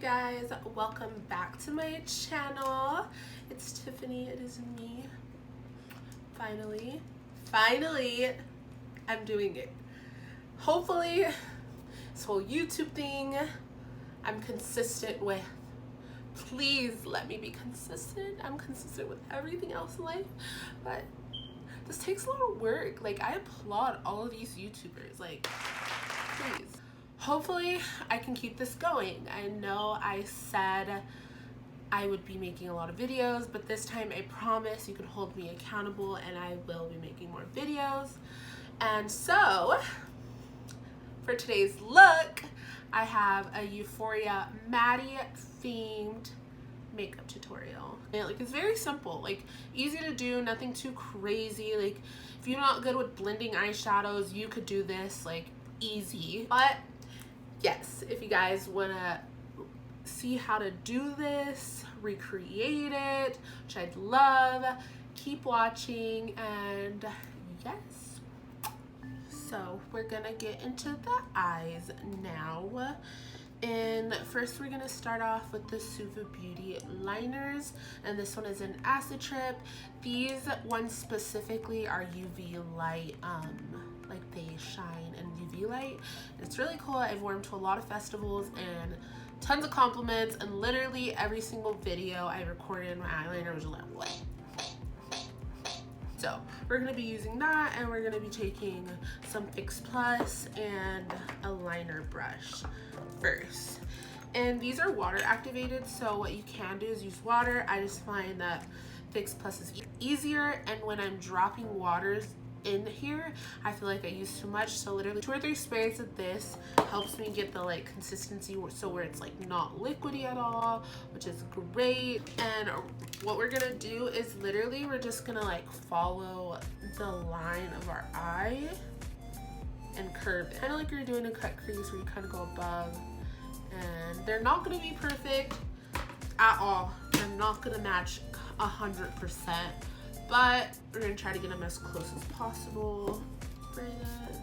guys, welcome back to my channel. It's Tiffany, it is me. Finally I'm doing it. Hopefully this whole YouTube thing I'm consistent with. Please let me be consistent. I'm consistent with everything else in life, but this takes a lot of work. Like, I applaud all of these YouTubers, like, please. Hopefully I can keep this going. I know I said I would be making a lot of videos, but this time I promise you can hold me accountable and I will be making more videos. And so for today's look, I have a Euphoria Maddy themed makeup tutorial. And like, it's very simple, like easy to do, nothing too crazy. Like, if you're not good with blending eyeshadows, you could do this like easy. But yes, if you guys want to see how to do this, recreate it, which I'd love, keep watching. And yes, so we're gonna get into the eyes now. And first we're gonna start off with the Suva Beauty liners, and this one is an acid trip. These ones specifically are UV light, like they shine in UV light. It's really cool. I've worn them to a lot of festivals and tons of compliments, and literally every single video I recorded my eyeliner was like, what? So we're gonna be using that, and we're gonna be taking some Fix Plus and a liner brush first. And these are water activated, so what you can do is use water. I just find that Fix Plus is easier, and when I'm dropping waters in here, I feel like I use too much. So literally 2 or 3 sprays of this helps me get the like consistency, so where it's like not liquidy at all, which is great. And what we're gonna do is literally we're just gonna like follow the line of our eye and curve it, kind of like you're doing a cut crease where you kind of go above. And they're not gonna be perfect at all. They're not gonna match 100%, but we're gonna try to get them as close as possible. Spray that.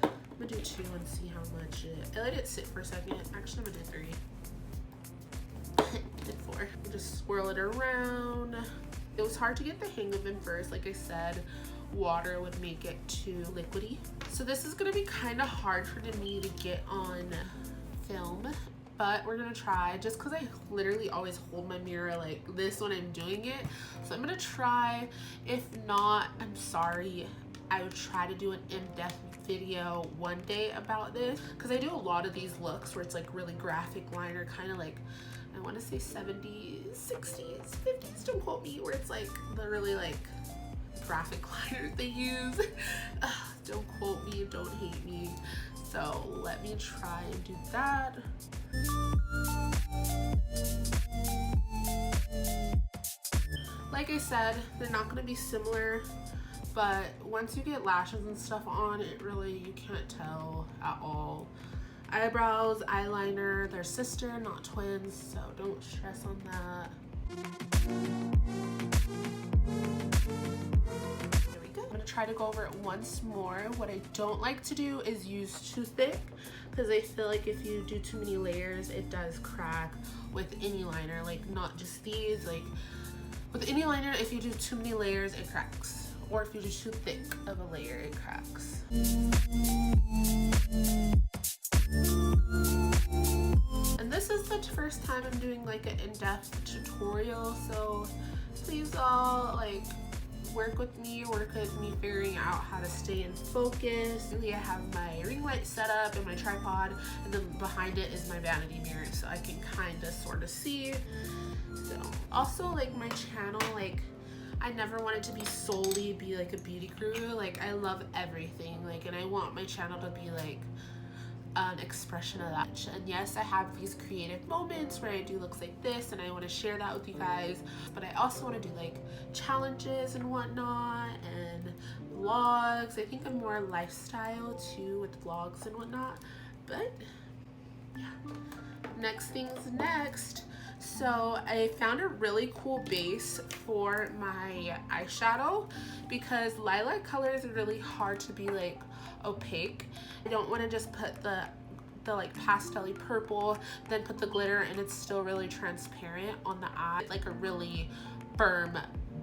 I'm gonna do 2 and see how much I let it sit for a second. Actually, I'm gonna do 3. Did 4. Just swirl it around. It was hard to get the hang of it first. Like I said, water would make it too liquidy. So this is gonna be kind of hard for me to get on film, but we're gonna try, just because I literally always hold my mirror like this when I'm doing it. So I'm gonna try. If not, I'm sorry. I would try to do an in-depth video one day about this, because I do a lot of these looks where it's like really graphic liner, kind of like, I want to say 70s, 60s, 50s, don't quote me, where it's like the really like graphic liner they use. Don't quote me, don't hate me. So let me try and do that. Like I said, they're not going to be similar, but once you get lashes and stuff on, it really, you can't tell at all. Eyebrows, eyeliner, they're sister, not twins, so don't stress on that. There we go. I'm gonna try to go over it once more. What I don't like to do is use too thick, because I feel like if you do too many layers, it does crack with any liner, like not just these. Like with any liner, if you do too many layers, it cracks. Or if you do too thick of a layer, it cracks. And this is the first time I'm doing like an in-depth tutorial, so please all like work with me figuring out how to stay in focus. Really, I have my ring light set up and my tripod, and then behind it is my vanity mirror, so I can kind of sort of see. So also, like, my channel, like, I never wanted to be like a beauty guru. Like, I love everything, like, and I want my channel to be like an expression of that. And yes, I have these creative moments where I do looks like this, and I want to share that with you guys, but I also want to do like challenges and whatnot, and vlogs. I think I'm more lifestyle too with vlogs and whatnot, but yeah, next thing's next. So I found a really cool base for my eyeshadow, because lilac colors are really hard to be like opaque. I don't want to just put the the like pastel-y purple, then put the glitter, and it's still really transparent on the eye, like a really firm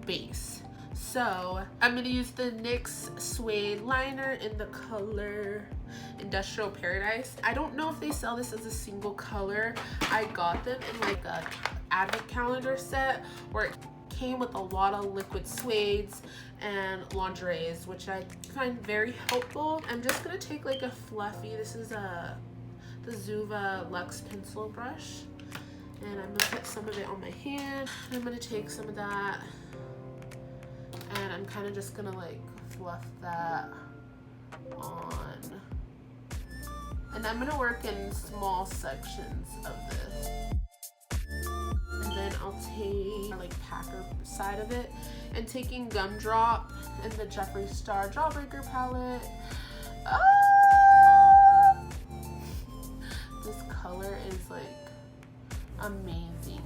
base. So I'm gonna use the NYX Suede liner in the color Industrial Paradise. I don't know if they sell this as a single color. I got them in like a advent calendar set where it came with a lot of liquid suedes and lingeries, which I find very helpful. I'm just gonna take like a fluffy, this is the Zuva Luxe pencil brush, and I'm gonna put some of it on my hand. I'm gonna take some of that, and I'm kind of just gonna like fluff that on. And I'm gonna work in small sections of this. And then I'll take like packer side of it and taking Gumdrop and the Jeffree Star Jawbreaker palette. This color is like amazing.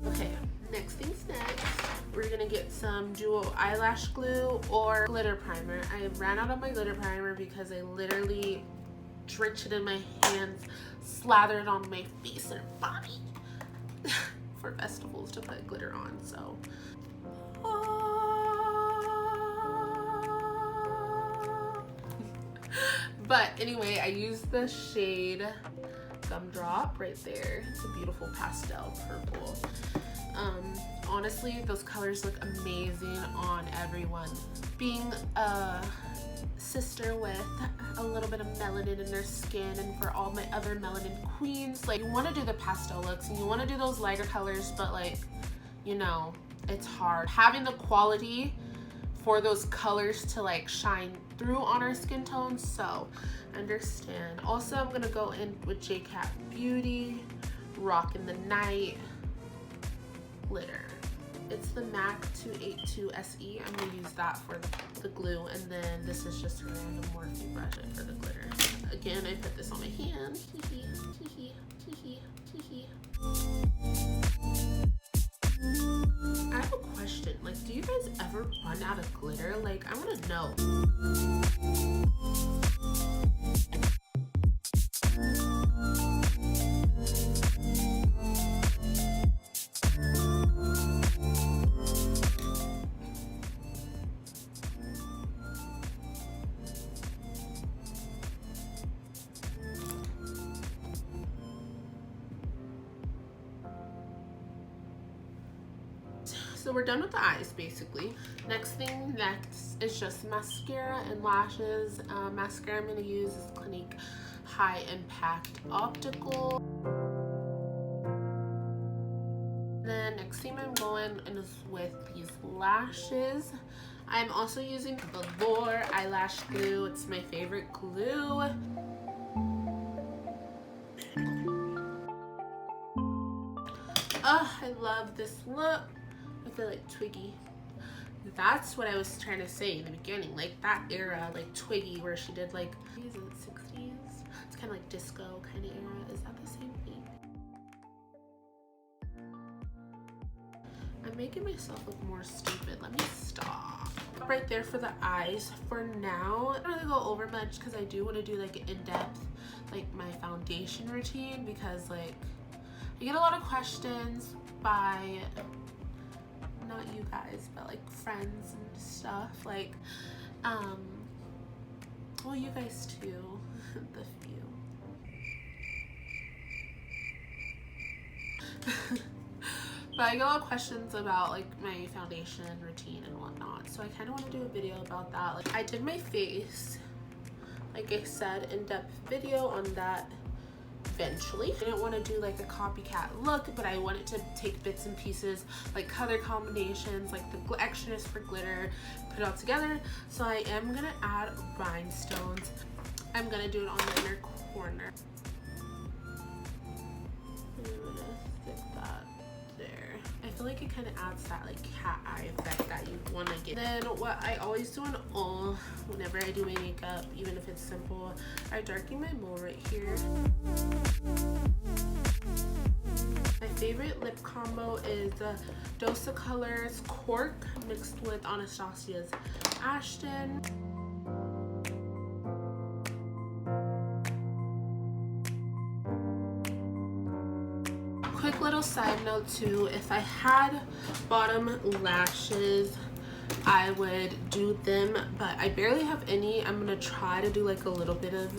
Okay, next thing's next. We're gonna get some dual eyelash glue or glitter primer. I ran out of my glitter primer because I literally drenched it in my hands, slathered it on my face and body for festivals to put glitter on. So but anyway, I used the shade Gumdrop right there. It's a beautiful pastel purple. Honestly, those colors look amazing on everyone. Being a sister with a little bit of melanin in their skin, and for all my other melanin queens, like, you want to do the pastel looks and you want to do those lighter colors, but like, you know, it's hard having the quality for those colors to like shine through on our skin tones. So understand. Also, I'm gonna go in with JCat Beauty Rock in the Night glitter. It's the MAC 282 SE. I'm gonna use that for the glue, and then this is just a random Morphe brush for the glitter. Again, I put this on my hand. I have a question. Like, do you guys ever run out of glitter? Like, I want to know. So we're done with the eyes basically. Next is just mascara and lashes. Mascara I'm going to use is Clinique High Impact Optical. Then next thing I'm going in is with these lashes. I'm also using the Velour eyelash glue. It's my favorite glue. Oh, I love this look. I feel like Twiggy. That's what I was trying to say in the beginning, like that era, like Twiggy, where she did like, is it 60s? It's kind of like disco kind of era. Is that the same thing? I'm making myself look more stupid. Let me stop. Right there for the eyes. For now, I don't really go over much because I do want to do like an in-depth, like my foundation routine, because like I get a lot of questions by, not you guys, but like friends and stuff, like well, you guys too, the few. But I get a lot of questions about like my foundation routine and whatnot, so I kind of want to do a video about that. Like, I did my face, like I said, in-depth video on that eventually. I didn't want to do like a copycat look, but I wanted to take bits and pieces, like color combinations, like the extraness for glitter, put it all together. So I am gonna add rhinestones. I'm gonna do it on the inner corner. I'm gonna stick that there. I feel like it kind of adds that like cat eye effect that you want to get. Then what I always do whenever I do my makeup, even if it's simple, I darken my mole right here. My favorite lip combo is Dose of Colors Cork mixed with Anastasia's Ashton. Quick little side note too, if I had bottom lashes, I would do them, but I barely have any. I'm gonna try to do like a little bit of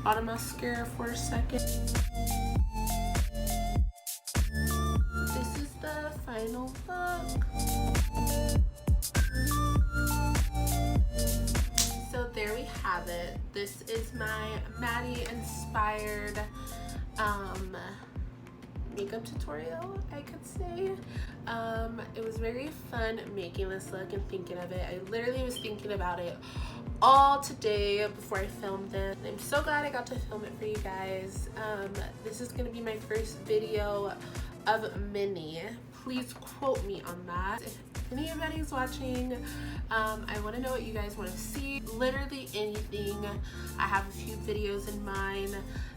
bottom mascara for a second. This is the final look. So there we have it. This is my Maddy inspired makeup tutorial, I could say. It was very fun making this look and thinking of it. I literally was thinking about it all today before I filmed it. I'm so glad I got to film it for you guys. This is gonna be my first video of many. Please quote me on that. If anybody's watching, I want to know what you guys want to see. Literally anything. I have a few videos in mind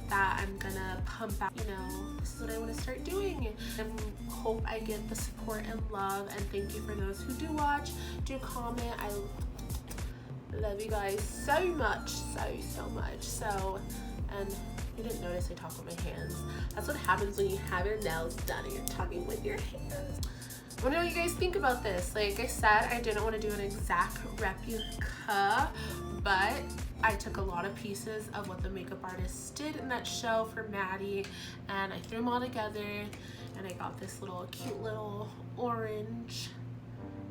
that I'm gonna pump out. You know, this is what I want to start doing, and hope I get the support and love, and thank you for those who do watch, do comment. I love you guys so much, so much. So, and you didn't notice I talk with my hands. That's what happens when you have your nails done and you're talking with your hands. I want to know what you guys think about this. Like I said, I didn't want to do an exact replica, but I took a lot of pieces of what the makeup artist did in that show for Maddy, and I threw them all together, and I got this little cute little orange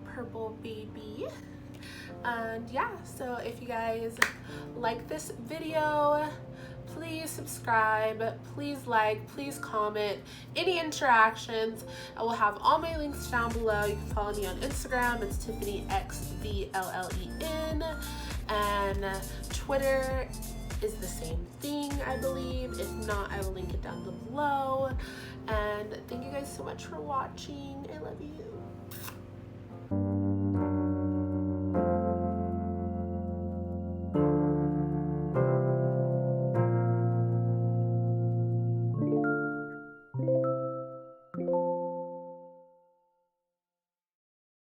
purple baby. And yeah, so if you guys like this video, please subscribe, please like, please comment, any interactions. I will have all my links down below. You can follow me on Instagram, it's TiffanyXVLLEN, and Twitter is the same thing, I believe. If not, I will link it down below. And thank you guys so much for watching. I love you.